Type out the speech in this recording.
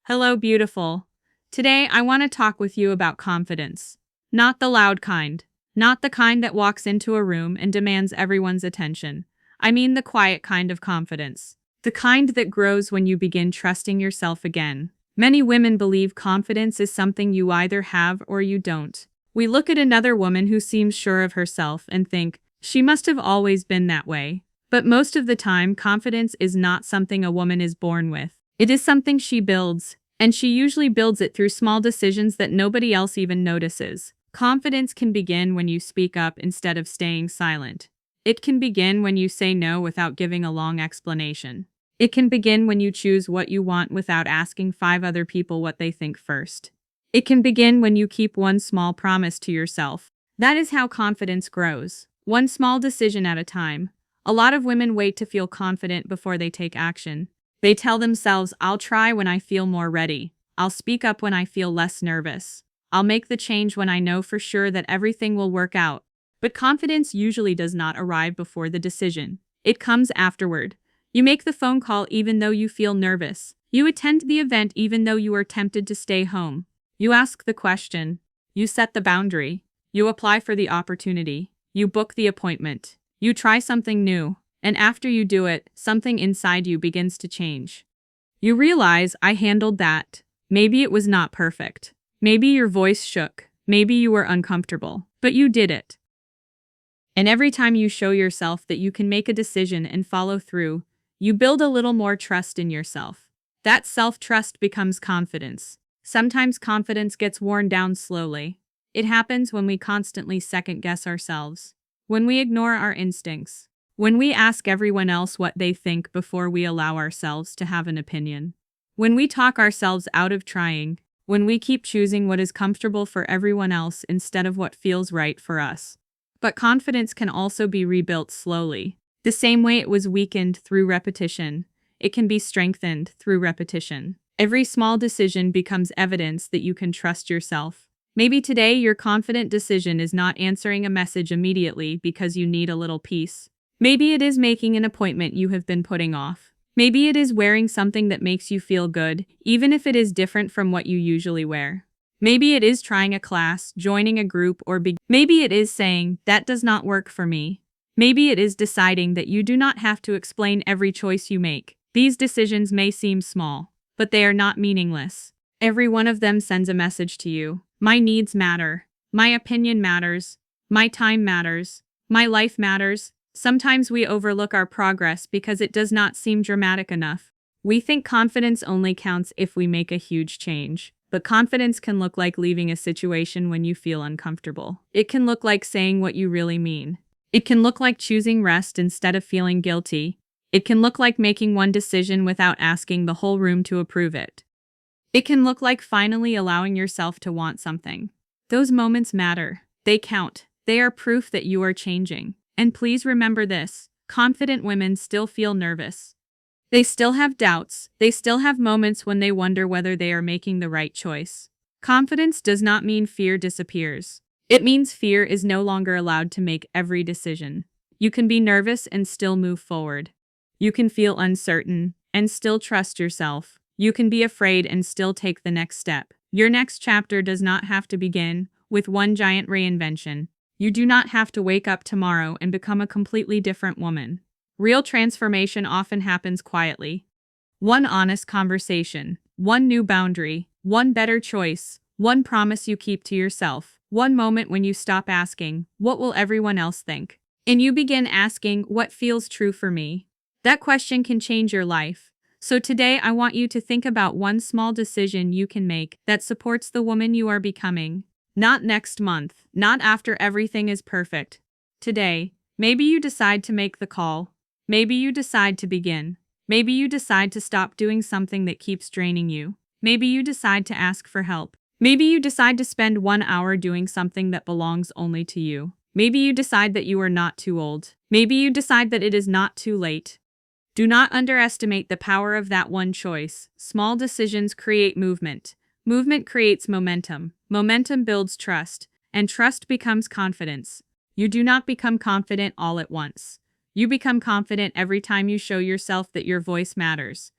Hello, beautiful. Today, I want to talk with you about confidence. Not the loud kind. Not the kind that walks into a room and demands everyone's attention. I mean the quiet kind of confidence. The kind that grows when you begin trusting yourself again. Many women believe confidence is something you either have or you don't. We look at another woman who seems sure of herself and think, she must have always been that way. But most of the time, confidence is not something a woman is born with. It is something she builds, and she usually builds it through small decisions that nobody else even notices. Confidence can begin when you speak up instead of staying silent. It can begin when you say no without giving a long explanation. It can begin when you choose what you want without asking 5 other people what they think first. It can begin when you keep one small promise to yourself. That is how confidence grows, one small decision at a time. A lot of women wait to feel confident before they take action. They tell themselves, I'll try when I feel more ready. I'll speak up when I feel less nervous. I'll make the change when I know for sure that everything will work out. But confidence usually does not arrive before the decision. It comes afterward. You make the phone call even though you feel nervous. You attend the event even though you are tempted to stay home. You ask the question. You set the boundary. You apply for the opportunity. You book the appointment. You try something new. And after you do it, something inside you begins to change. You realize, I handled that. Maybe it was not perfect. Maybe your voice shook. Maybe you were uncomfortable. But you did it. And every time you show yourself that you can make a decision and follow through, you build a little more trust in yourself. That self-trust becomes confidence. Sometimes confidence gets worn down slowly. It happens when we constantly second-guess ourselves. When we ignore our instincts. When we ask everyone else what they think before we allow ourselves to have an opinion. When we talk ourselves out of trying. When we keep choosing what is comfortable for everyone else instead of what feels right for us. But confidence can also be rebuilt slowly. The same way it was weakened through repetition, it can be strengthened through repetition. Every small decision becomes evidence that you can trust yourself. Maybe today your confident decision is not answering a message immediately because you need a little peace. Maybe it is making an appointment you have been putting off. Maybe it is wearing something that makes you feel good, even if it is different from what you usually wear. Maybe it is trying a class, joining a group, or maybe it is saying, that does not work for me. Maybe it is deciding that you do not have to explain every choice you make. These decisions may seem small, but they are not meaningless. Every one of them sends a message to you. My needs matter. My opinion matters. My time matters. My life matters. Sometimes we overlook our progress because it does not seem dramatic enough. We think confidence only counts if we make a huge change. But confidence can look like leaving a situation when you feel uncomfortable. It can look like saying what you really mean. It can look like choosing rest instead of feeling guilty. It can look like making one decision without asking the whole room to approve it. It can look like finally allowing yourself to want something. Those moments matter. They count. They are proof that you are changing. And please remember this, confident women still feel nervous. They still have doubts. They still have moments when they wonder whether they are making the right choice. Confidence does not mean fear disappears. It means fear is no longer allowed to make every decision. You can be nervous and still move forward. You can feel uncertain and still trust yourself. You can be afraid and still take the next step. Your next chapter does not have to begin with one giant reinvention. You do not have to wake up tomorrow and become a completely different woman. Real transformation often happens quietly. One honest conversation, one new boundary, one better choice, one promise you keep to yourself, one moment when you stop asking, what will everyone else think? And you begin asking, what feels true for me? That question can change your life. So today I want you to think about one small decision you can make that supports the woman you are becoming. Not next month, not after everything is perfect. Today, maybe you decide to make the call. Maybe you decide to begin. Maybe you decide to stop doing something that keeps draining you. Maybe you decide to ask for help. Maybe you decide to spend 1 hour doing something that belongs only to you. Maybe you decide that you are not too old. Maybe you decide that it is not too late. Do not underestimate the power of that one choice. Small decisions create movement. Movement creates momentum. Momentum builds trust. And trust becomes confidence. You do not become confident all at once. You become confident every time you show yourself that your voice matters.